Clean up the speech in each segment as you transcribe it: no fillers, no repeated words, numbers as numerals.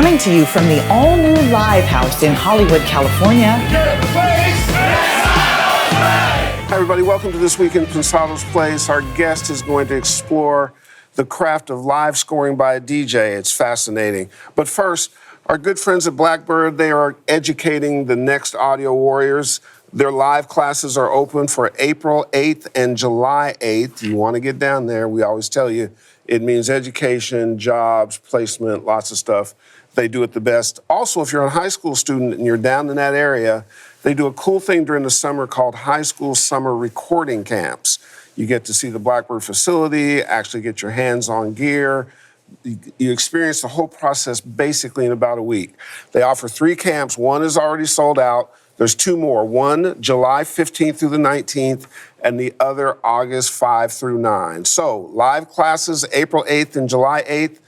coming to you from the all-new Live House in Hollywood, California. Hi, everybody. Welcome to This Week in Pensado's Place. Our guest is going to explore the craft of live scoring by a DJ. It's fascinating. But first, our good friends at Blackbird, they are educating the next audio warriors. Their live classes are open for April 8th and July 8th. You want to get down there. We always tell you it means education, jobs, placement, lots of stuff. They do it the best. Also, if you're a high school student and you're down in that area, they do a cool thing during the summer called High School Summer Recording Camps. You get to see the Blackbird facility, actually get your hands on gear. You experience the whole process basically in about a week. They offer 3 camps. One is already sold out. There's 2 more. One, July 15th through the 19th, and the other, August 5 through 9. So, live classes, April 8th and July 8th.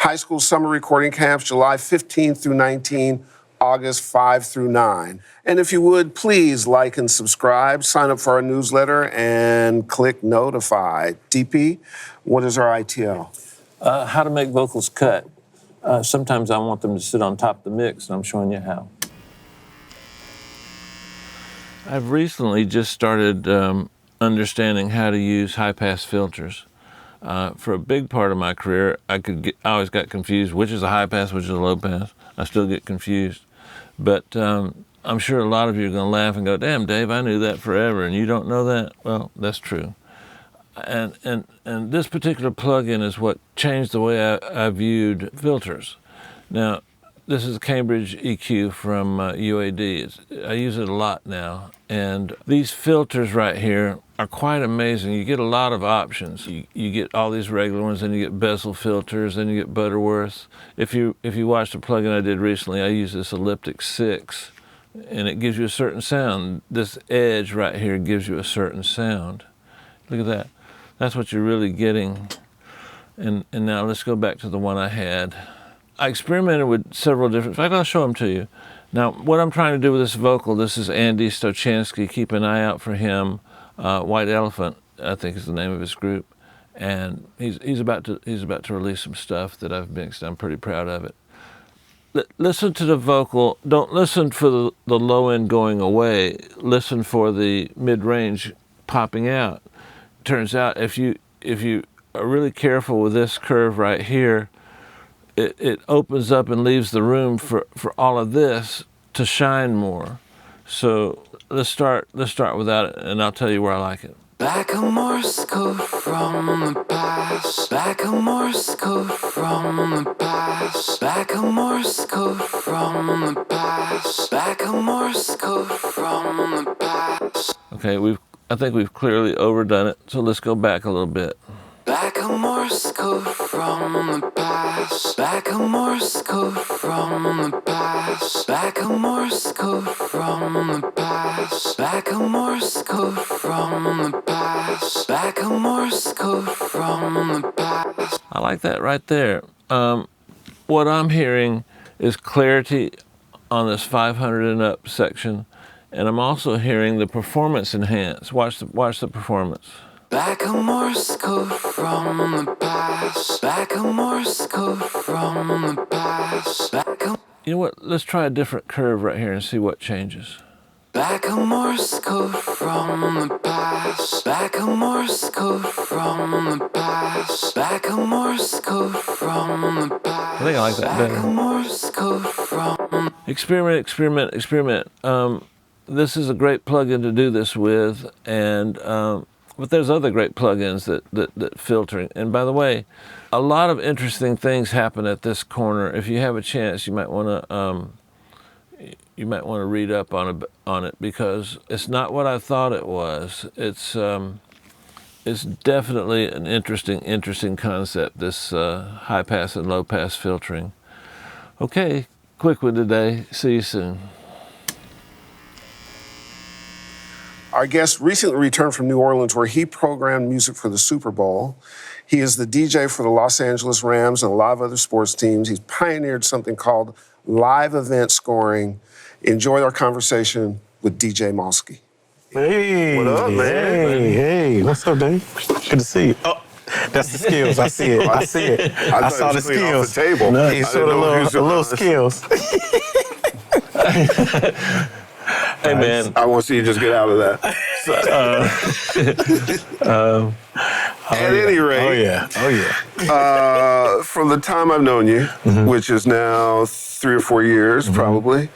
High School Summer Recording Camps, July 15th through 19th. August 5 through 9. And if you would, please like and subscribe, sign up for our newsletter, and click notify. DP, what is our ITL? How to make vocals cut. Sometimes I want them to sit on top of the mix, and I'm showing you how. I've recently just started understanding how to use high-pass filters. For a big part of my career, I always got confused, which is a high pass, which is a low pass. I still get confused. But I'm sure a lot of you are going to laugh and go, damn, Dave, I knew that forever, and you don't know that? Well, that's true. And this particular plugin is what changed the way I viewed filters. Now, this is a Cambridge EQ from UAD. I use it a lot now. And these filters right here are quite amazing. You get a lot of options. You get all these regular ones, then you get bezel filters, then you get Butterworth. If you watched a plugin I did recently, I use this Elliptic 6, and it gives you a certain sound. This edge right here gives you a certain sound. Look at that. That's what you're really getting. And now let's go back to the one I had. I experimented with several different, in fact, I'll show them to you. Now, what I'm trying to do with this vocal, this is Andy Stochansky. Keep an eye out for him. White Elephant, I think is the name of his group. And he's about to release some stuff that I've mixed. I'm pretty proud of it. Listen to the vocal. Don't listen for the low end going away. Listen for the mid-range popping out. Turns out if you are really careful with this curve right here, it opens up and leaves the room for all of this to shine more. So let's start without it, and I'll tell you where I like it. Like a Morse code from the past. Like a Morse code from the past. Like a Morse code from the past. Like a Morse code from the past. Okay, I think we've clearly overdone it, so let's go back a little bit. Like a Morse code from the past. Like a Morse code from the past. Like a Morse code from the past. Like a Morse code from the past. Like a Morse code from the past. I like that right there. What I'm hearing is clarity on this 500 and up section, and I'm also hearing the performance enhance. Watch the performance. Like a Morse code from the past. Like a Morse code from the past. You know what? Let's try a different curve right here and see what changes. Like a Morse code from the past. Like a Morse code from the past. Like a Morse code from the past. I think I like that better. Like a Morse code from. Experiment. This is a great plugin to do this with, and but there's other great plugins that filtering. And by the way, a lot of interesting things happen at this corner. If you have a chance, you might want to read up on it because it's not what I thought it was. It's definitely an interesting concept. This high pass and low pass filtering. Okay, quick one today. See you soon. Our guest recently returned from New Orleans, where he programmed music for the Super Bowl. He is the DJ for the Los Angeles Rams and a lot of other sports teams. He's pioneered something called live event scoring. Enjoy our conversation with DJ MaL-Ski. Hey. What up, man? Hey, what's up, Dave? Good to see you. Oh, That's the skills. I see it. I see it. I saw the skills. Off the table. No, he showed a little skills. Hey, man. I want to see you just get out of that. At any rate. Oh, yeah. From the time I've known you, which is now 3 or 4 years, probably,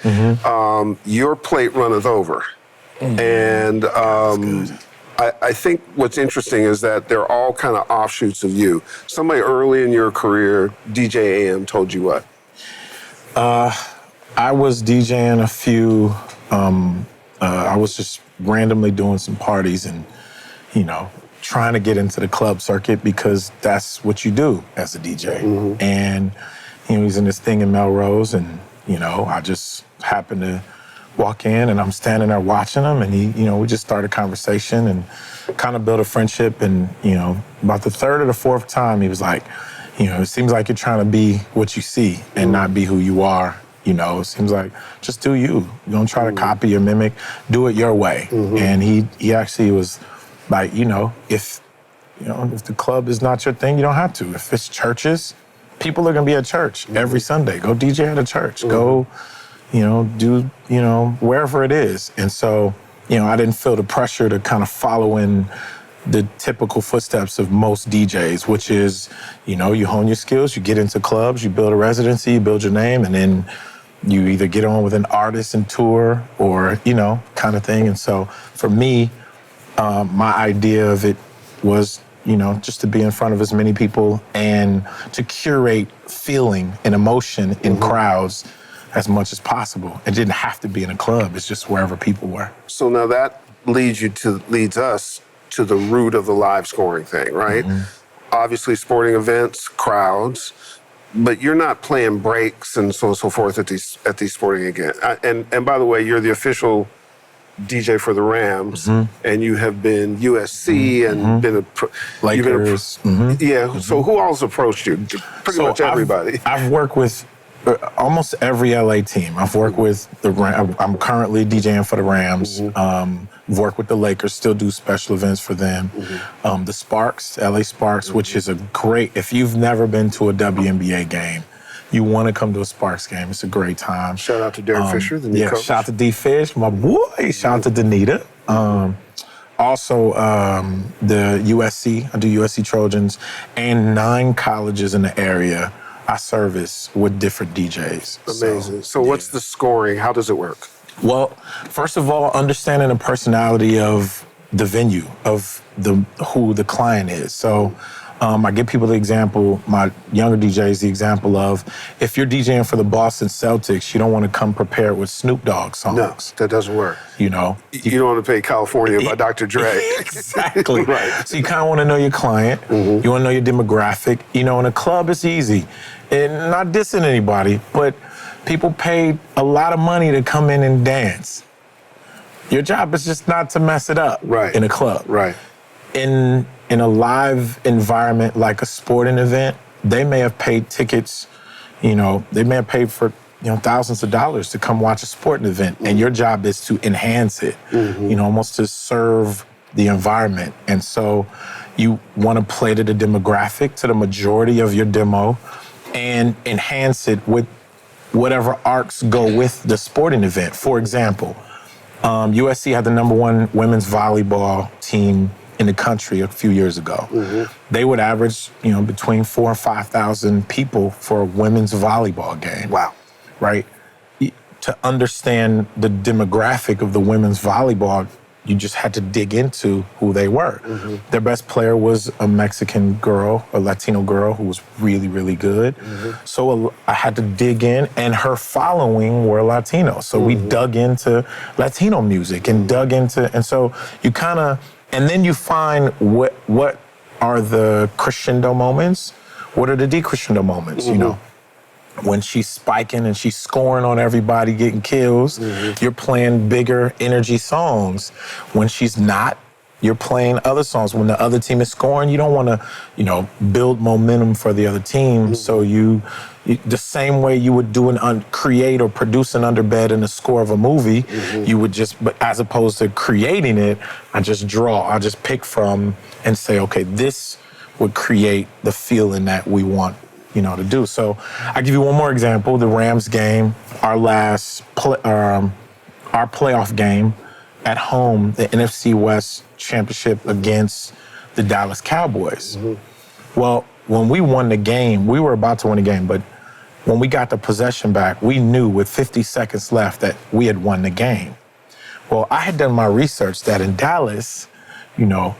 your plate runneth over. And I think what's interesting is that they're all kind of offshoots of you. Somebody early in your career, DJ AM, told you what? I was DJing a few. I was just randomly doing some parties and, trying to get into the club circuit because that's what you do as a DJ. And he was in this thing in Melrose, and I just happened to walk in, and I'm standing there watching him, and we just started a conversation and kind of built a friendship. And about the third or the fourth time, he was like, it seems like you're trying to be what you see and not be who you are. It seems like just do you. Don't try to copy or mimic. Do it your way. And he actually was like, if the club is not your thing, you don't have to. If it's churches, people are gonna be at church every Sunday. Go DJ at a church. Go, do wherever it is. And so, I didn't feel the pressure to kind of follow in the typical footsteps of most DJs, which is, you hone your skills, you get into clubs, you build a residency, you build your name, and then you either get on with an artist and tour or, kind of thing. And so for me, my idea of it was, just to be in front of as many people and to curate feeling and emotion in crowds as much as possible. It didn't have to be in a club, it's just wherever people were. So now that leads us to the root of the live scoring thing, right? Obviously sporting events, crowds, but you're not playing breaks and so on and so forth at these sporting events. And by the way, you're the official DJ for the Rams, and you have been USC and been a Lakers. Yeah. So who else approached you? Pretty much everybody. I've worked with almost every LA team. I've worked with the Rams. I'm currently DJing for the Rams. Work with the Lakers, still do special events for them. The Sparks, LA Sparks, which is a great, if you've never been to a WNBA game, you want to come to a Sparks game. It's a great time. Shout out to Derek Fisher, the new coach. Shout out to D Fish, my boy. Shout out to Danita. Also, the USC, I do USC Trojans, and 9 colleges in the area I service with different DJs. Amazing. So what's the scoring? How does it work? Well, first of all, understanding the personality of the venue, of who the client is. So I give people the example, my younger DJs, the example of, if you're DJing for the Boston Celtics, you don't want to come prepared with Snoop Dogg songs. No, that doesn't work. You don't want to play California by Dr. Dre. Exactly. Right. So you kind of want to know your client. You want to know your demographic. In a club, it's easy. And not dissing anybody, but people paid a lot of money to come in and dance. Your job is just not to mess it up in a club. Right. In a live environment like a sporting event, they may have paid tickets, they may have paid for thousands of dollars to come watch a sporting event, and your job is to enhance it, almost to serve the environment. And so you want to play to the demographic, to the majority of your demo, and enhance it with whatever arcs go with the sporting event. For example, USC had the #1 women's volleyball team in the country a few years ago. They would average, between 4,000 and 5,000 people for a women's volleyball game. Wow. Right? To understand the demographic of the women's volleyball, you just had to dig into who they were. Their best player was a Mexican girl, a Latino girl who was really, really good. So I had to dig in, and her following were Latino. So we dug into Latino music and and so you kind of, and then you find what are the crescendo moments, what are the decrescendo moments, When she's spiking and she's scoring on everybody, getting kills, you're playing bigger energy songs. When she's not, you're playing other songs. When the other team is scoring, you don't want to, build momentum for the other team. So you the same way you would do create or produce an underbed in the score of a movie, you would but as opposed to creating it, I just pick from and say, okay, this would create the feeling that we want, to do. So I give you one more example. The Rams game, our playoff game at home, the NFC West Championship against the Dallas Cowboys. Well, when we won the game, we were about to win the game, but when we got the possession back, we knew with 50 seconds left that we had won the game. Well, I had done my research that in Dallas,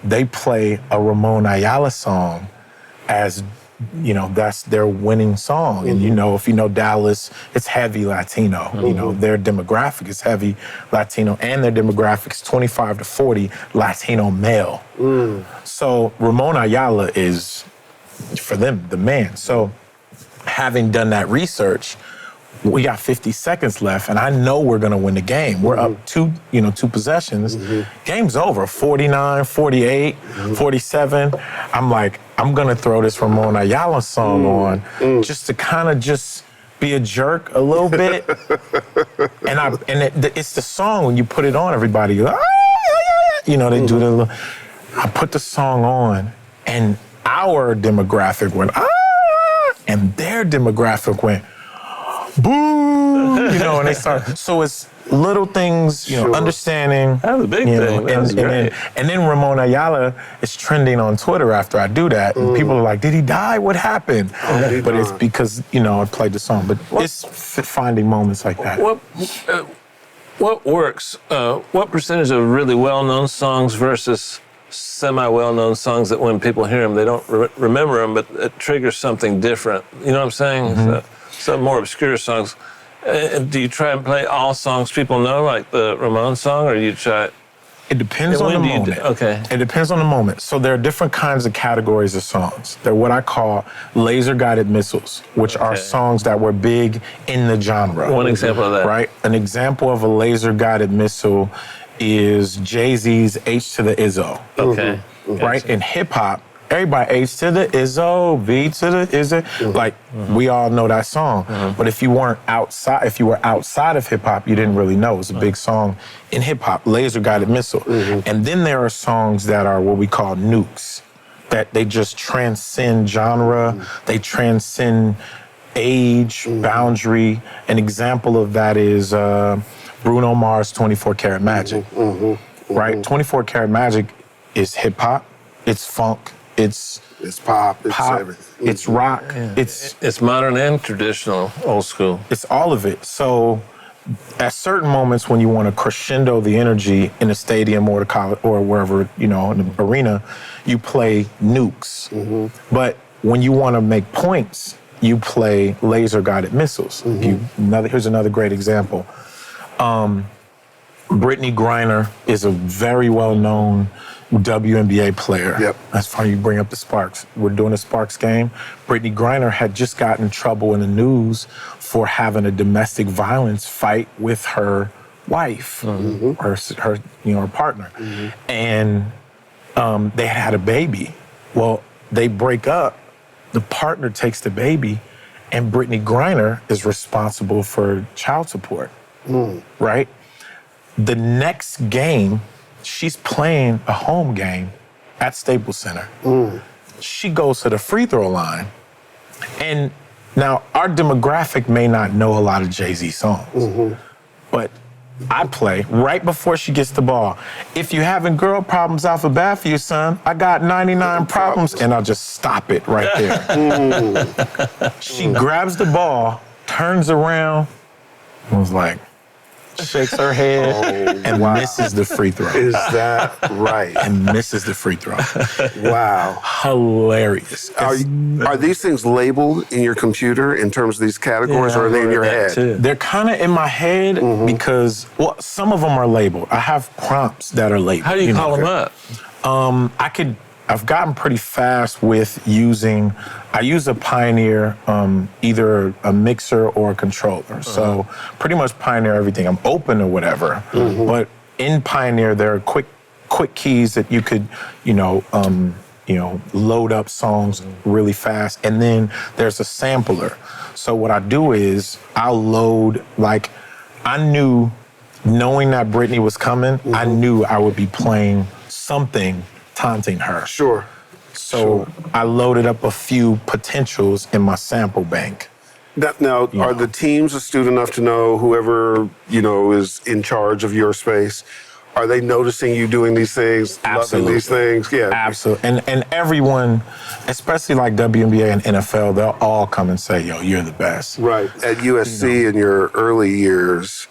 they play a Ramon Ayala song as, that's their winning song. And, if you know Dallas, it's heavy Latino. Their demographic is heavy Latino, and their demographic is 25 to 40 Latino male. So Ramon Ayala is, for them, the man. So having done that research, we got 50 seconds left, and I know we're going to win the game. We're up two possessions. Game's over, 49, 48, 47. I'm like, I'm going to throw this Ramon Ayala song on just to kind of just be a jerk a little bit. It's the song, when you put it on, everybody goes, they do the little. I put the song on, and our demographic went, and their demographic went, boo, and they start. So it's little things, understanding. That's a big thing. And then Ramon Ayala is trending on Twitter after I do that. And people are like, did he die? What happened? But it's because, I played the song. But it's finding moments like that. What works? What percentage of really well-known songs versus semi-well-known songs that when people hear them, they don't remember them, but it triggers something different? You know what I'm saying? Some more obscure songs. Do you try and play all songs people know, like the Ramon song, or you try? It depends on the moment. Okay. It depends on the moment. So there are different kinds of categories of songs. They're what I call laser-guided missiles, which are songs that were big in the genre. One example of that. Right? An example of a laser-guided missile is Jay-Z's H to the Izzo. Okay. Right? In hip-hop, everybody, H to the Izzo, V to the Izzo. Like, we all know that song. But if you were outside of hip-hop, you didn't really know. It was a big song in hip-hop, Laser-Guided Missile. And then there are songs that are what we call nukes, that they just transcend genre, they transcend age, boundary. An example of that is Bruno Mars' 24 Karat Magic. Right? 24 Karat Magic is hip-hop, it's funk, it's pop, it's everything. It's rock, It's modern and traditional, old school. It's all of it. So at certain moments when you want to crescendo the energy in a stadium or the college or wherever, in the arena, you play nukes. But when you want to make points, you play laser-guided missiles. Here's another great example. Brittany Griner is a very well-known WNBA player. That's funny you bring up the Sparks. We're doing a Sparks game. Brittany Griner had just gotten in trouble in the news for having a domestic violence fight with her wife, her partner. And they had a baby. Well, they break up, the partner takes the baby, and Brittany Griner is responsible for child support, right? The next game, she's playing a home game at Staples Center. She goes to the free throw line. And now our demographic may not know a lot of Jay-Z songs, but I play right before she gets the ball. If you're having girl problems, I feel bad for you, son. I got 99 problems, and I'll just stop it right there. She grabs the ball, turns around, and was like, shakes her head and misses the free throw. Is that right? And misses the free throw. Wow. Hilarious. Are these things labeled in your computer in terms of these categories, or are they in your head? They're kind of in my head because, some of them are labeled. I have prompts that are labeled. How do you call them up? I've gotten pretty fast with I use a Pioneer, either a mixer or a controller. So pretty much Pioneer everything. I'm open to whatever. But in Pioneer, there are quick keys that you could, load up songs really fast. And then there's a sampler. So what I do is I'll load, knowing that Britney was coming, I knew I would be playing something taunting her. Sure. So I loaded up a few potentials in my sample bank. Now, are the teams astute enough to know whoever, is in charge of your space? Are they noticing you doing these things, loving these things? Yeah. Absolutely. And everyone, especially like WNBA and NFL, they'll all come and say, yo, you're the best. Right. At USC in your early years,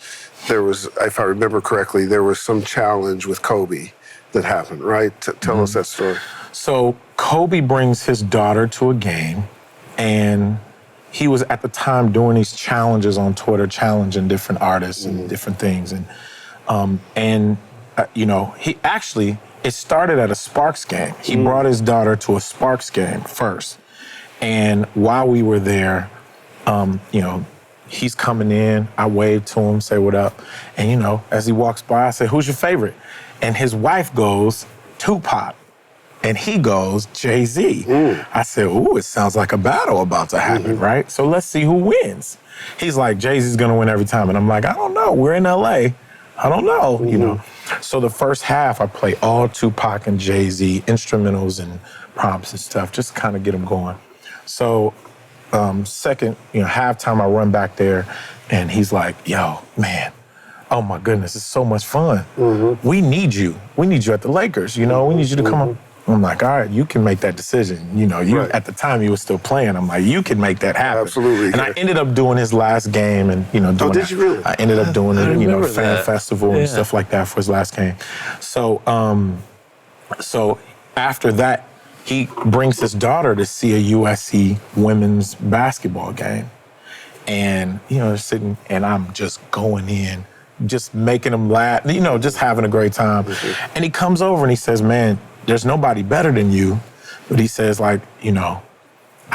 there was, if I remember correctly, there was some challenge with Kobe that happened, right? Tell us that story. So Kobe brings his daughter to a game, and he was at the time doing these challenges on Twitter, challenging different artists and different things. And he actually, it started at a Sparks game. He brought his daughter to a Sparks game first. And while we were there, he's coming in, I wave to him, say what up. And, as he walks by, I say, who's your favorite? And his wife goes, Tupac. And he goes, Jay-Z. I said, ooh, it sounds like a battle about to happen, right? So let's see who wins. He's like, Jay-Z's gonna win every time. And I'm like, I don't know, we're in LA. I don't know, So the first half, I play all Tupac and Jay-Z, instrumentals and prompts and stuff, just kind of get them going. So second, halftime, I run back there, and he's like, yo, man, oh my goodness, it's so much fun. We need you. We need you at the Lakers, we need you to come on. I'm like, all right, you can make that decision. At the time you were still playing. I'm like, you can make that happen. Absolutely. And I ended up doing his last game and, doing did you really? I ended up doing a fan that. festival and stuff like that for his last game. So, so after that, he brings his daughter to see a USC women's basketball game. And, they're sitting and I'm just going in, just making them laugh, just having a great time. And he comes over and he says, man, there's nobody better than you, but he says, I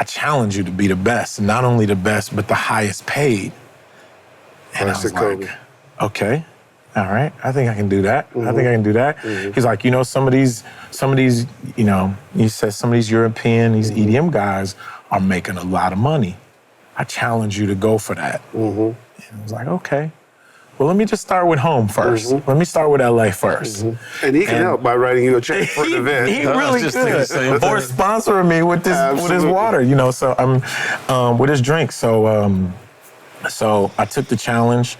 challenge you to be the best, not only the best, but the highest paid. And I was like, okay, all right, I think I can do that. I think I can do that. He's like, some of these, he says some of these European, these EDM guys are making a lot of money. I challenge you to go for that. And I was like, okay. Well, let me just start with home first. Let me start with LA first. And he can help by writing you a check for the event. He really could. Or sponsoring me with his water, so I'm with his drink. So so I took the challenge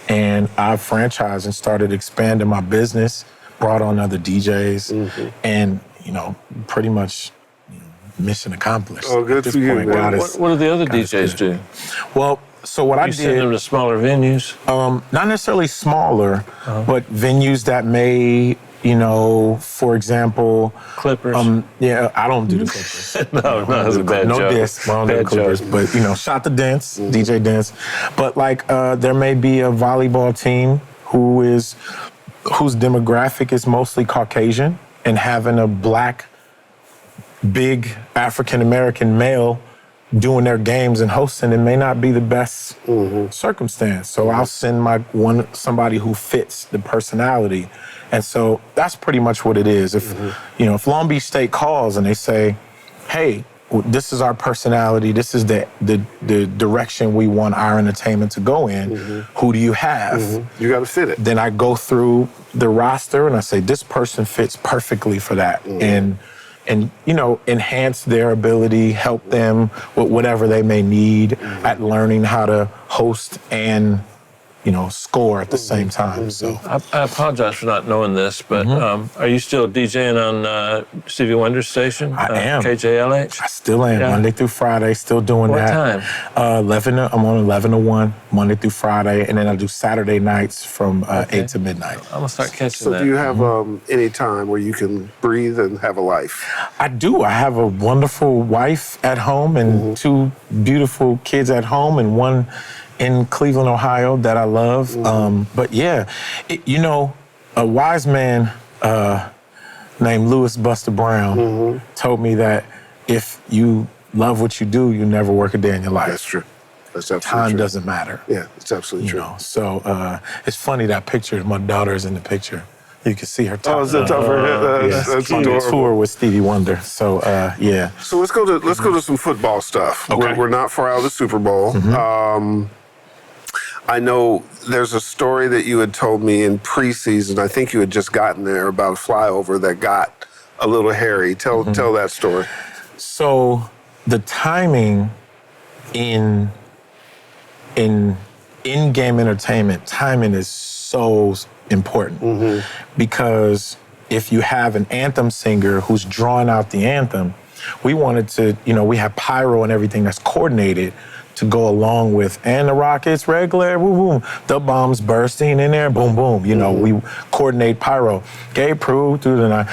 and I franchised and started expanding my business, brought on other DJs, and pretty much mission accomplished. Oh, good for you. What do the other DJs do? Well, so what I did... You send them to smaller venues? Not necessarily smaller, but venues that may, for example... Clippers? I don't do the Clippers. No, that's a bad joke. No diss, I don't do the Clippers. But, shot the dance, DJ dance. But there may be a volleyball team whose demographic is mostly Caucasian, and having a black, big African-American male doing their games and hosting, it may not be the best circumstance. So I'll send somebody who fits the personality. And so that's pretty much what it is. If Long Beach State calls and they say, hey, this is our personality, this is the direction we want our entertainment to go in, who do you have? You got to fit it. Then I go through the roster and I say, this person fits perfectly for that. And enhance their ability, help them with whatever they may need at learning how to host and, score at the same time. So I apologize for not knowing this, but are you still DJing on Stevie Wonder's station? I am. KJLH? I still am, Monday through Friday, still doing that. What time? 11. I'm on 11 to 1, Monday through Friday, and then I do Saturday nights from 8 to midnight. I'm going to start catching that. So do you have any time where you can breathe and have a life? I do. I have a wonderful wife at home and two beautiful kids at home and one in Cleveland, Ohio that I love. But yeah, a wise man named Louis Buster Brown told me that if you love what you do, you never work a day in your life. That's true. That's absolutely Time true. doesn't matter. Yeah, it's absolutely true. So it's funny that picture, my daughter's in the picture. You can see her top. Oh, is that top of her head? That's on the adorable. tour with Stevie Wonder. So yeah. So let's go to some football stuff. Okay. We're not far out of the Super Bowl. I know there's a story that you had told me in preseason. I think you had just gotten there about a flyover that got a little hairy. Tell that story. So the timing in in-game entertainment, timing is so important because if you have an anthem singer who's drawing out the anthem, we wanted to, we have pyro and everything that's coordinated to go along with, and the rockets red glare, boom, boom, the bombs bursting in there, boom, boom. We coordinate pyro. Gay prove through the night,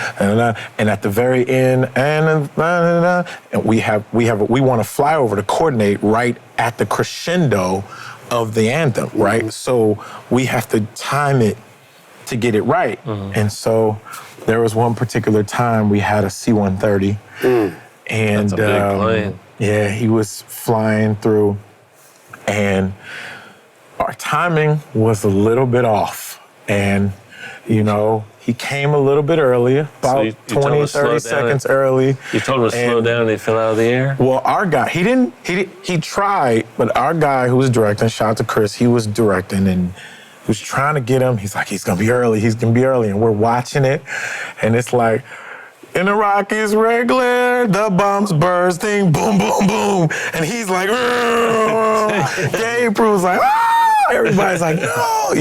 and at the very end, and we want to fly over to coordinate right at the crescendo of the anthem, right? So we have to time it to get it right. And so there was one particular time we had a C-130, and That's a big plane. Yeah, he was flying through, and our timing was a little bit off. And, he came a little bit earlier, about you told 20, him to slow 30 down seconds early. You told him to slow down and he fell out of the air? Well, our guy, he tried, but our guy who was directing, shout out to Chris, he was directing and he was trying to get him. He's like, he's gonna be early. And we're watching it, and it's like, in the Rockies, red glare, the bombs bursting, boom, boom, boom. And he's like, Gabe was like, everybody's like, no,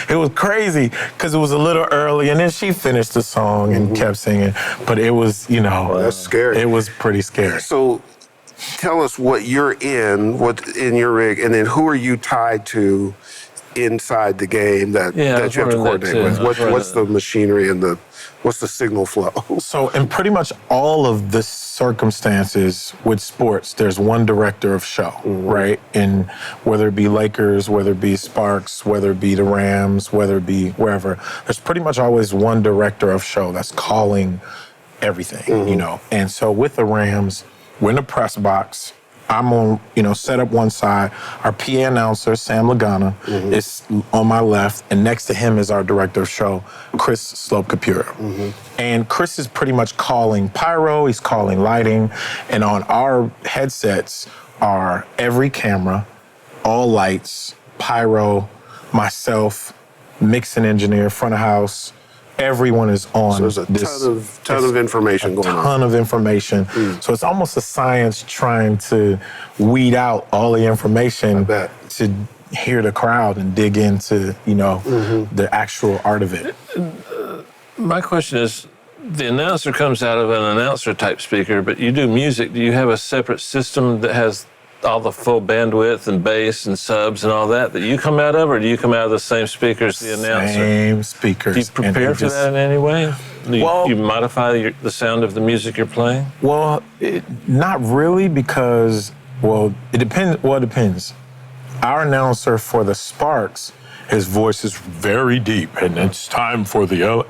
It was crazy because it was a little early, and then she finished the song and kept singing. But it was, that's scary. It was pretty scary. So tell us what you're what's in your rig, and then who are you tied to inside the game that you have to coordinate with? What's the machinery and what's the signal flow? So in pretty much all of the circumstances with sports, there's one director of show, right? And whether it be Lakers, whether it be Sparks, whether it be the Rams, whether it be wherever, there's pretty much always one director of show that's calling everything, And so with the Rams, we're in the press box. I'm on, set up one side. Our PA announcer, Sam Lagana, is on my left, and next to him is our director of show, Chris Slope-Capura. And Chris is pretty much calling pyro, he's calling lighting, and on our headsets are every camera, all lights, pyro, myself, mixing engineer, front of house. Everyone is on. So there's a ton of information going on. A ton of information. So it's almost a science trying to weed out all the information to hear the crowd and dig into, the actual art of it. My question is, the announcer comes out of an announcer type speaker, but you do music. Do you have a separate system that has all the full bandwidth and bass and subs and all that you come out of, or do you come out of the same speaker as the announcer? Same speakers. Do you prepare for that in any way? Do you modify the sound of the music you're playing? Well, not really, because, it depends. Well, it depends. Our announcer for the Sparks, his voice is very deep, and it's time for the,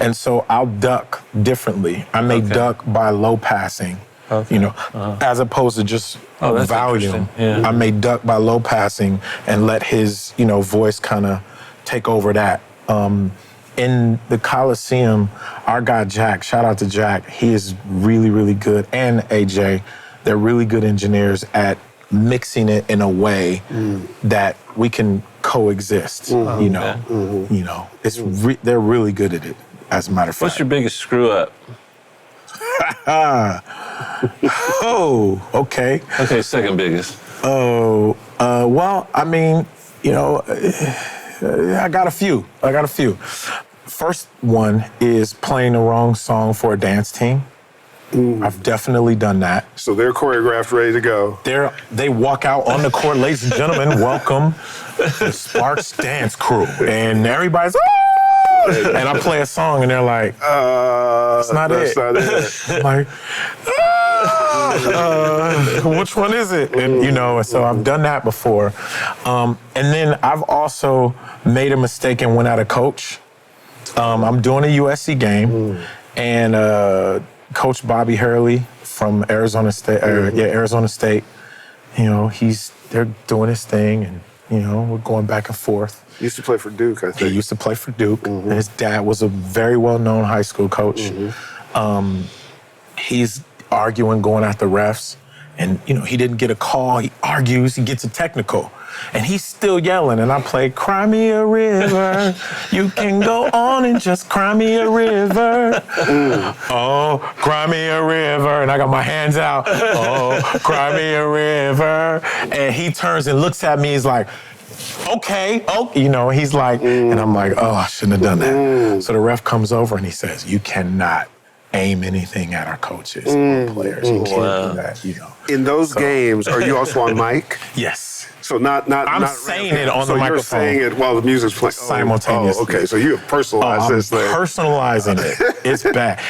and so I'll duck differently. I may duck by low passing. As opposed to just volume. Yeah. I may duck by low passing and let his, voice kind of take over that. In the Coliseum, our guy Jack, shout out to Jack, he is really, really good, and AJ, they're really good engineers at mixing it in a way that we can coexist. They're really good at it, as a matter of fact. What's your biggest screw up? Okay. Okay, second biggest. Well, I mean, I got a few. First one is playing the wrong song for a dance team. I've definitely done that. So they're choreographed, ready to go. They walk out on the court, ladies and gentlemen, welcome the Sparks dance crew. And everybody's, and I play a song and they're like, that's not it. I'm like, which one is it? And, so I've done that before. And then I've also made a mistake and went out of coach. I'm doing a USC game, and Coach Bobby Hurley from Arizona State, Arizona State, they're doing his thing, and, we're going back and forth. He used to play for Duke, I think. He used to play for Duke, and his dad was a very well-known high school coach. He's arguing, going at the refs, And, he didn't get a call. He argues, he gets a technical. And he's still yelling, and I play, cry me a river. You can go on and just cry me a river. Oh, cry me a river. And I got my hands out. Oh, cry me a river. And he turns and looks at me. He's like, okay. Oh, he's like, and I'm like, oh, I shouldn't have done that. So the ref comes over and he says, you cannot aim anything at our coaches or players. You can't do that, In those games, are you also on mic? Yes. So not I'm saying it on the microphone. So you're saying it while the music's playing? Simultaneously. Oh, okay. So you have personalized this thing. Personalizing it. It's bad.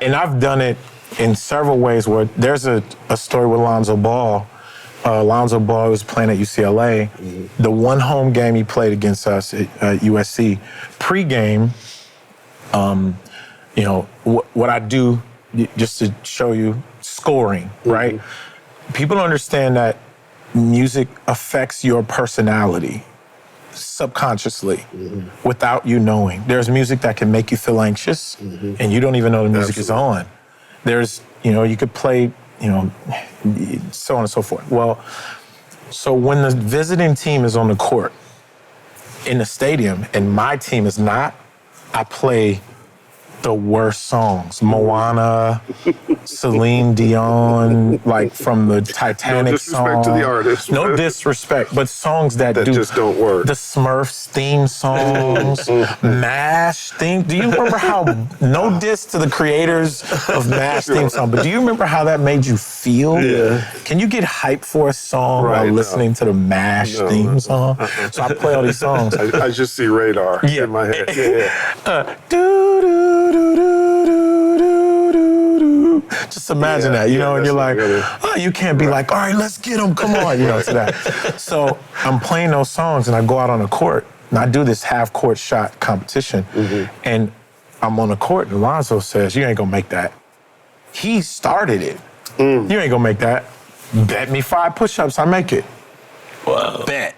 And I've done it in several ways where there's a story with Lonzo Ball. Lonzo Ball was playing at UCLA. The one home game he played against us at USC, pregame, what I do just to show you scoring, right? People don't understand that music affects your personality subconsciously without you knowing. There's music that can make you feel anxious and you don't even know the music is on. There's, you could play, so on and so forth. Well, so when the visiting team is on the court in the stadium and my team is not, I play the worst songs. Moana, Celine Dion, like from the Titanic song. No disrespect to the artist. No disrespect, but songs that just don't work. The Smurfs theme songs, MASH theme. Do you remember how, no diss to the creators of MASH theme song, but do you remember how that made you feel? Yeah. Can you get hyped for a song while listening to the MASH theme song? So I play all these songs. I just see Radar in my head. Just imagine that, and you're like, you can't be like, all right, let's get them, come on, to that. So I'm playing those songs and I go out on the court and I do this half-court shot competition and I'm on the court and Lonzo says, you ain't gonna make that. He started it. You ain't gonna make that. Bet me 5 push-ups, I make it. Wow. Bet.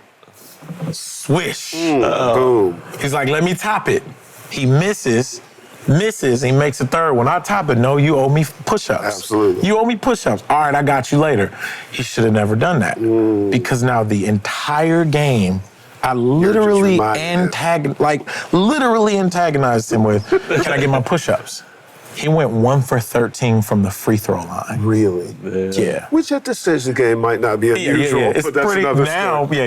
Swish. Boom. He's like, let me top it. He misses, he makes a third one. I top it. No, you owe me push-ups. Absolutely. You owe me push-ups. All right, I got you later. He should have never done that. Because now the entire game, I literally antagonized him with, can I get my push-ups? He went 1 for 13 from the free throw line. Really? Yeah. Which at this stage of the game might not be unusual, It's but that's pretty, another now, story.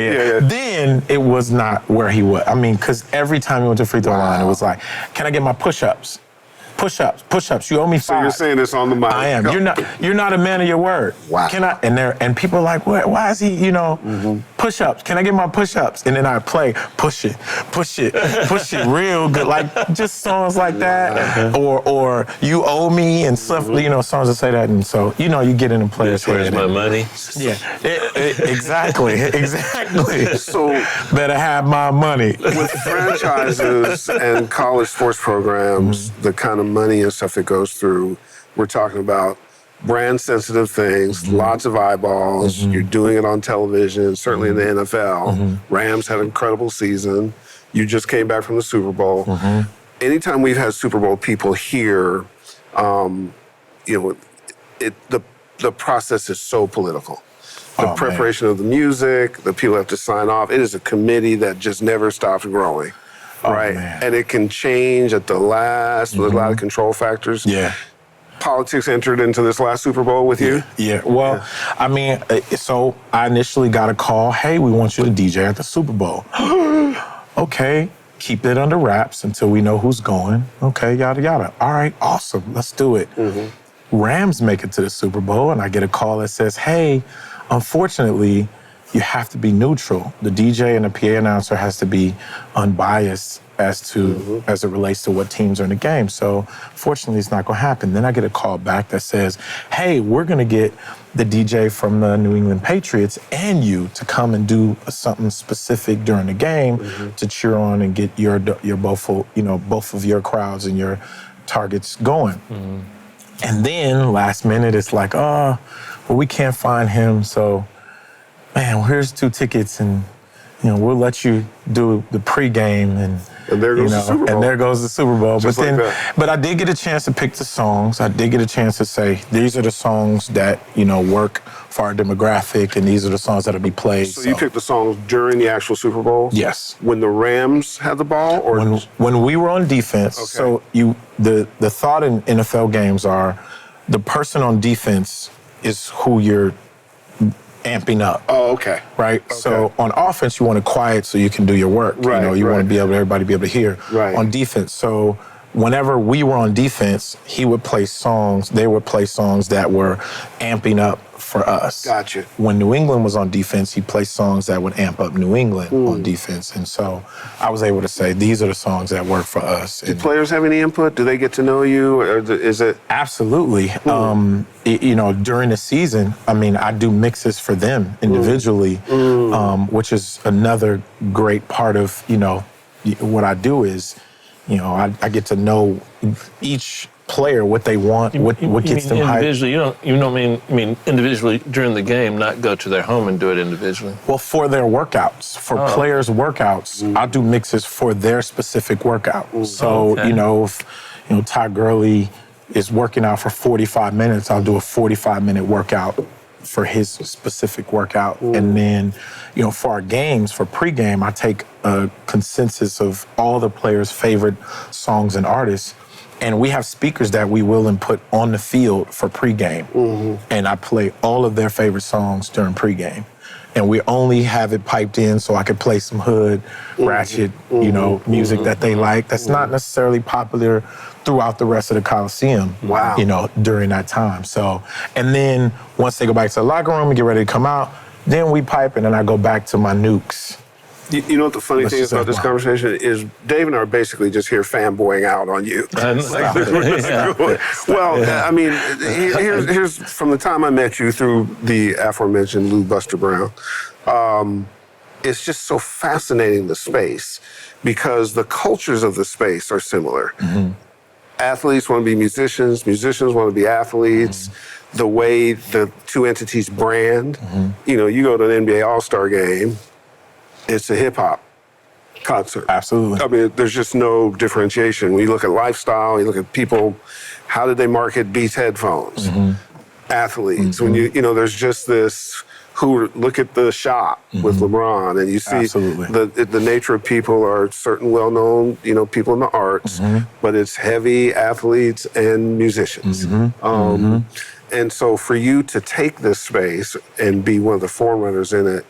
Then it was not where he was. I mean, because every time he went to free throw line, it was like, can I get my push-ups? Push-ups. You owe me 5. So you're saying this on the mic. I am. You're not a man of your word. Wow. Can I? And people are like, why is he? Push-ups. Can I get my push-ups? And then I play push it real good, like just songs like that, or you owe me and stuff. Songs that say that, and so you get in the player's head. Where's my money? Yeah, exactly. So better have my money. with franchises and college sports programs, the kind of money and stuff that goes through, we're talking about brand sensitive things, lots of eyeballs. You're doing it on television, certainly in the NFL. Rams had an incredible season. You just came back from the Super Bowl. Anytime we've had Super Bowl people here, the process is so political. The preparation of the music, the people have to sign off. It is a committee that just never stops growing. Right, and it can change at the last with a lot of control factors. Yeah. Politics entered into this last Super Bowl with you? Yeah. Well, I mean, so I initially got a call, hey, we want you to DJ at the Super Bowl. Okay, keep it under wraps until we know who's going. Okay, yada, yada. All right, awesome, let's do it. Rams make it to the Super Bowl, and I get a call that says, hey, unfortunately, you have to be neutral. The DJ and the PA announcer has to be unbiased as it relates to what teams are in the game. So fortunately, it's not gonna happen. Then I get a call back that says, hey, we're gonna get the DJ from the New England Patriots and you to come and do something specific during the game to cheer on and get your both of your crowds and your targets going. And then last minute, it's like, well, we can't find him, so man, well, here's 2 tickets and, we'll let you do the pregame and And there goes the Super Bowl. And there goes the Super Bowl. Just but like then, that. but I did get a chance to pick the songs. I did get a chance to say, these are the songs that, work for our demographic, and these are the songs that'll be played. So you picked the songs during the actual Super Bowl? Yes. When the Rams had the ball? Or When we were on defense, Okay. so the thought in NFL games are the person on defense is who you're amping up. Oh, okay. Right? Okay. So on offense, you want it quiet so you can do your work. Right, You want right. to everybody be able to hear. Right. On defense, so whenever we were on defense, they would play songs that were amping up for us. Gotcha. When New England was on defense, he'd play songs that would amp up New England on defense. And so I was able to say, these are the songs that work for us. Do players have any input? Do they get to know you? Or is it? Absolutely. During the season, I do mixes for them individually, which is another great part of, what I do is, I get to know each player, what they want, what gets them hyped. Individually, you don't mean individually during the game, not go to their home and do it individually. Well, for their workouts, for players' workouts, I'll do mixes for their specific workout. So, if Ty Gurley is working out for 45 minutes, I'll do a 45-minute workout for his specific workout. And then, for our games, for pregame, I take a consensus of all the players' favorite songs and artists, and we have speakers that we will input on the field for pregame. And I play all of their favorite songs during pregame. And we only have it piped in so I could play some hood, ratchet, music that they like. That's not necessarily popular throughout the rest of the Coliseum. Wow. During that time. So, and then once they go back to the locker room and get ready to come out, then we pipe and then I go back to my nukes. You know what the funny thing is about this conversation is Dave and I are basically just here fanboying out on you. Well, here's from the time I met you through the aforementioned Lou Buster Brown. It's just so fascinating, the space, because the cultures of the space are similar. Athletes want to be musicians want to be athletes. The way the two entities brand, you go to an NBA All-Star game, it's a hip-hop concert. Absolutely. There's just no differentiation. When you look at lifestyle, you look at people, how did they market Beats headphones? Athletes. When there's just this, look at the shop with LeBron, and you see the nature of people are certain well-known, people in the arts, but it's heavy athletes and musicians. And so for you to take this space and be one of the forerunners in it,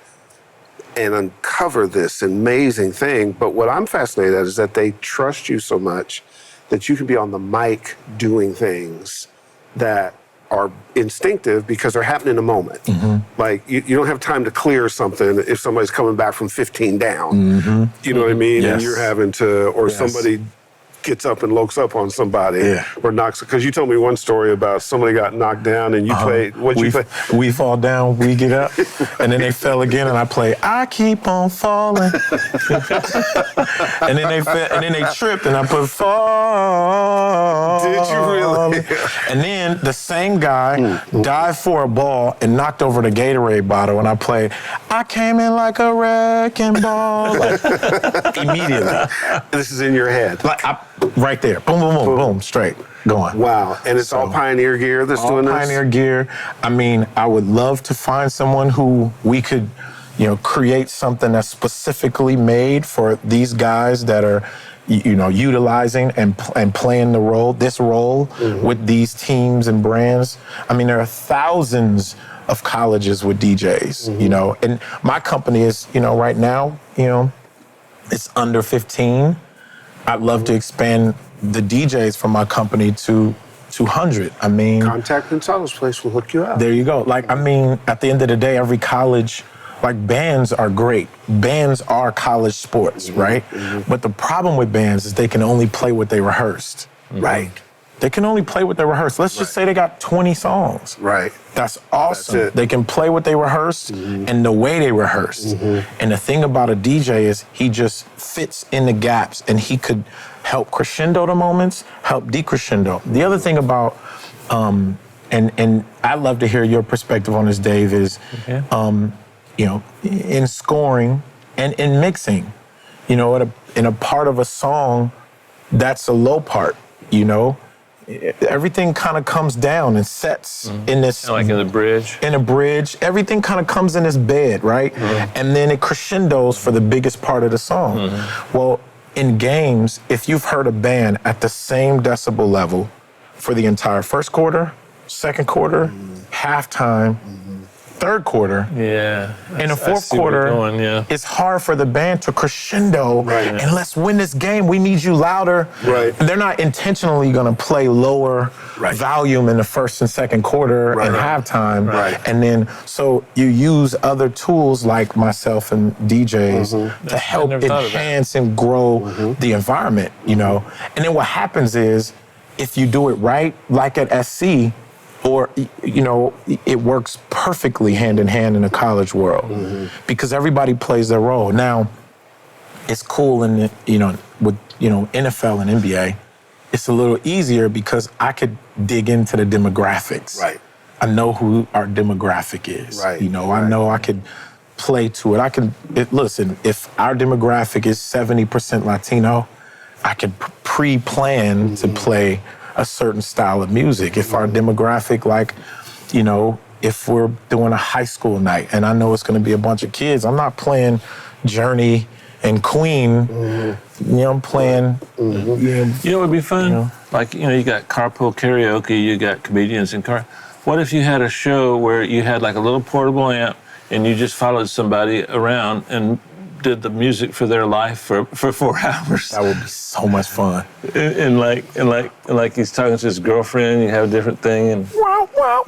and uncover this amazing thing. But what I'm fascinated at is that they trust you so much that you can be on the mic doing things that are instinctive because they're happening in a moment. Like, you don't have time to clear something if somebody's coming back from 15 down. You know what I mean? Yes. And you're having to, or somebody gets up and lokes up on somebody or knocks, because you told me one story about somebody got knocked down and you played, what'd you play? We fall down, we get up, and then they fell again, and I play, I keep on falling. and then they tripped, and I put fall. Did you really? And then the same guy dived for a ball and knocked over the Gatorade bottle, and I played, I came in like a wrecking ball. Immediately. This is in your head. Right there. Boom, boom, boom, boom, straight. Going. Wow. And it's all Pioneer gear that's doing this? All Pioneer gear. I would love to find someone who we could, create something that's specifically made for these guys that are, utilizing and playing this role with these teams and brands. There are thousands of colleges with DJs, and my company is, right now, it's under 15. I'd love to expand the DJs from my company to 200. Contact Pensado's place will hook you out. There you go. At the end of the day, every college, bands are great. Bands are college sports, right? But the problem with bands is they can only play what they rehearsed. Right. They can only play what they rehearsed. Let's just say they got 20 songs. Right. That's awesome. That's it. They can play what they rehearsed and the way they rehearsed. And the thing about a DJ is he just fits in the gaps, and he could help crescendo the moments, help decrescendo. The other thing about, and I'd love to hear your perspective on this, Dave, is, in scoring and in mixing, you know, in a part of a song, that's a low part, you know? Everything kind of comes down and sets in this... Like in the bridge? In a bridge. Everything kind of comes in this bed, right? And then it crescendos for the biggest part of the song. Well, in games, if you've heard a band at the same decibel level for the entire first quarter, second quarter, halftime, third quarter, in the fourth quarter, it's hard for the band to crescendo. And let's win this game. We need you louder. They're not intentionally going to play lower volume in the first and second quarter and halftime. And then, so you use other tools like myself and DJs to help enhance and grow the environment, you know. And then what happens is, if you do it right, like at SC, or, you know, it works perfectly hand in hand in the college world because everybody plays their role. Now, it's cool in the, you know, with, you know, NFL and NBA, it's a little easier because I could dig into the demographics. I know who our demographic is. You know, I know I could play to it. Listen, if our demographic is 70% Latino, I could pre-plan to play a certain style of music. If our demographic, like, you know, if we're doing a high school night and I know it's going to be a bunch of kids, I'm not playing Journey and Queen. You know, I'm playing. You know what would be fun? You know, like, you know, you got carpool karaoke, you got comedians in car. What if you had a show where you had like a little portable amp and you just followed somebody around and did the music for their life for 4 hours? That would be so much fun. And like he's talking to his girlfriend, you have a different thing, and that'd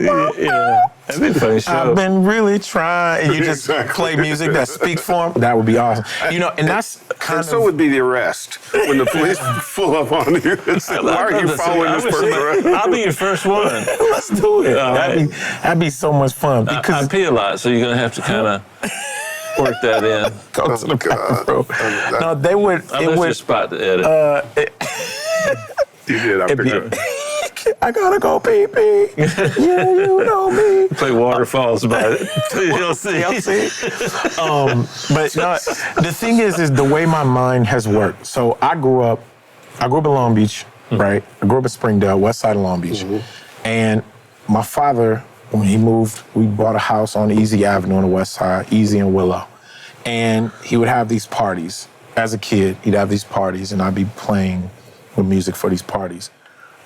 be a funny show. I've been really trying, and you just play music that speaks for him. That would be awesome. You know, and that's kind of... so would be the arrest when the police pull up on you and say, why are you following this person around? I'll be your first one. Let's do it. That'd be so much fun. Because I pee a lot, so you're gonna have to kind of work that in. Go to the back, bro. No, they would. I left your spot to edit. You did. I picked up. I gotta go pee pee. Yeah, you know me. Play Waterfalls by it. You'll see. But no, the thing is the way my mind has worked. So I grew up in Long Beach, right? I grew up in Springdale, west side of Long Beach. And my father, when he moved, we bought a house on Easy Avenue on the west side, Easy and Willow. And he would have these parties. As a kid, he'd have these parties, and I'd be playing with music for these parties.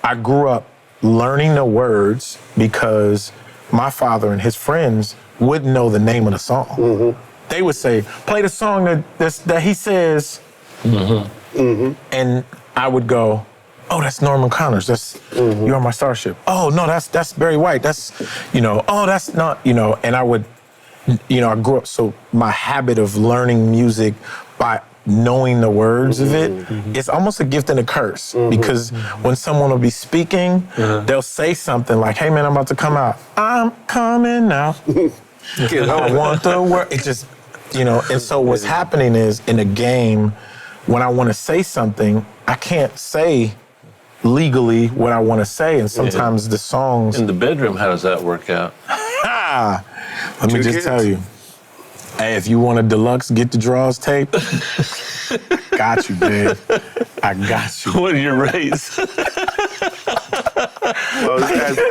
I grew up learning the words because my father and his friends wouldn't know the name of the song. They would say, play the song that he says, and I would go, oh, that's Norman Connors. That's You Are My Starship. Oh, no, that's Barry White. That's, you know, oh, that's not, you know, and I would, you know, I grew up, so my habit of learning music by knowing the words of it, it's almost a gift and a curse because when someone will be speaking, they'll say something like, hey, man, I'm about to come out. I'm coming now. I want the word. It just, you know, and so what's happening is in a game, when I want to say something, I can't say legally what I want to say, and sometimes the songs... In the bedroom, how does that work out? Let me just tell you. Hey, if you want a deluxe Get the Draws tape, got you, babe. I got you. What are your rates? Well,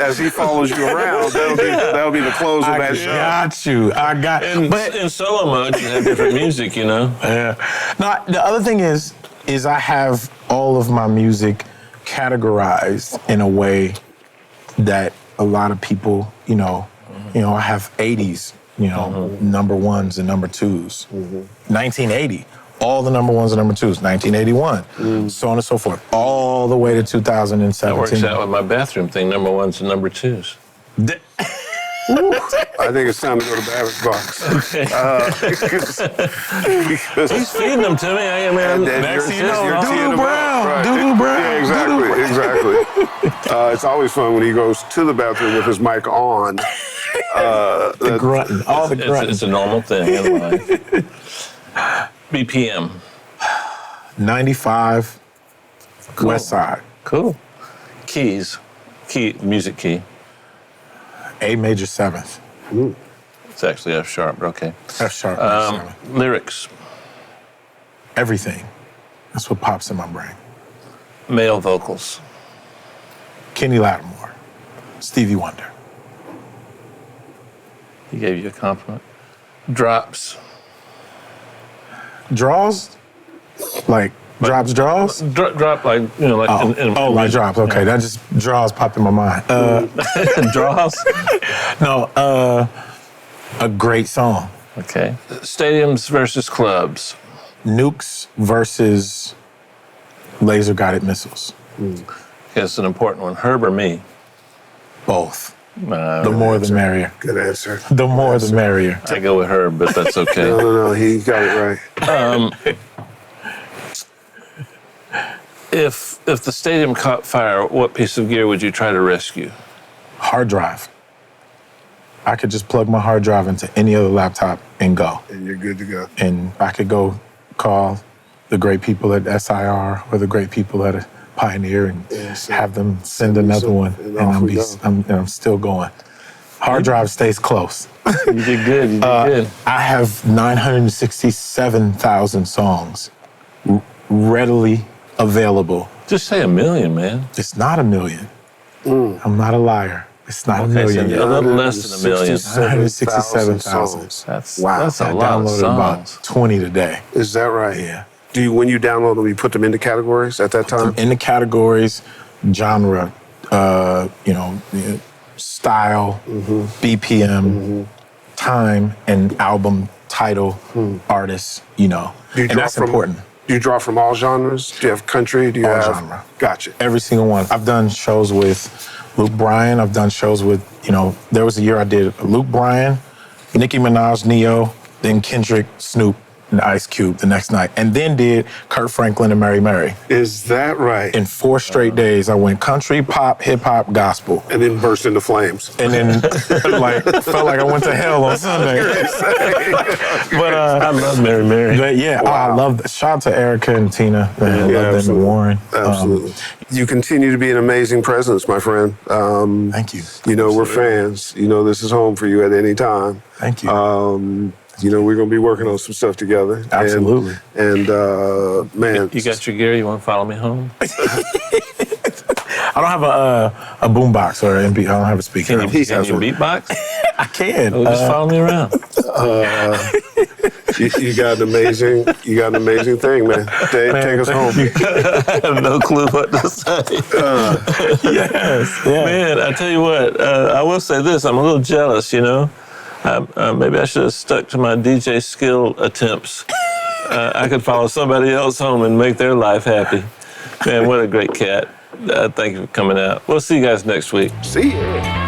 as he follows you around, that'll be the close of that show. I got you. But in solo mode, you have different music, you know? Yeah. No, the other thing is I have all of my music categorized in a way that a lot of people, you know, I have 80s, you know, number ones and number twos. 1980, all the number ones and number twos. 1981, so on and so forth, all the way to 2017. That works out with my bathroom thing, number ones and number twos. I think it's time to go to the batter's box. Okay. He's feeding them to me. I mean, next thing you know, Doodoo Brown. Yeah, exactly. It's always fun when he goes to the bathroom with his mic on. The grunting, all the grunting. It's a normal thing in life. BPM. 95, cool. West Side. Cool. Keys. Music key. A major 7th. It's actually F sharp, but okay. F sharp. Lyrics. everything. That's what pops in my brain. Male vocals. Kenny Lattimore, Stevie Wonder. He gave you a compliment. Drops. Draws? Like drops, draws? Drop like, you know, like Like drops. Okay, that just draws popped in my mind. draws? No, a great song. Okay. Stadiums versus clubs. Nukes versus laser guided missiles. That's an important one. Herb or me? Both. The more the merrier. Good answer. The more the merrier. I go with Herb, but that's okay. No, he got it right. If the stadium caught fire, what piece of gear would you try to rescue? Hard drive. I could just plug my hard drive into any other laptop and go. And you're good to go. And I could go call the great people at SIR or the great people at Pioneer and have them send another one. And I'm still going. Hard drive stays close. You did good. You did good. I have 967,000 songs readily available. Just say 1 million, man. It's not 1 million. I'm not a liar. It's not 1 million. So a little less than 1 million. 967,000. That's Wow. a lot of downloaded songs. about 20 today. Is that right? Yeah. When you download them, you put them into categories at that time? In the categories, genre, style, BPM, time, and album title, artist, and that's important. Do you draw from all genres? Do you have country? Do you All have genre. Gotcha. Every single one. I've done shows with Luke Bryan. I've done shows with, there was a year I did Luke Bryan, Nicki Minaj, Neo, then Kendrick, Snoop, and Ice Cube the next night, and then did Kurt Franklin and Mary Mary. Is that right? In 4 straight days, I went country, pop, hip hop, gospel. And then burst into flames. And then felt like I went to hell on Sunday. But I love Mary Mary. But yeah, I love that. Shout out to Erica and Tina. I love them and Warren. Absolutely. You continue to be an amazing presence, my friend. Thank you. We're fans. This is home for you at any time. Thank you. We're going to be working on some stuff together. Absolutely. And man. You got your gear? You want to follow me home? I don't have a boombox or an MP. I don't have a speaker. Can you beatbox? I can. Just follow me around. You got an amazing thing, man. Dave, take us home. I have no clue what to say. Yes. Yeah. Man, I tell you what, I will say this. I'm a little jealous, maybe I should have stuck to my DJ skill attempts. I could follow somebody else home and make their life happy. Man, what a great cat. Thank you for coming out. We'll see you guys next week. See you.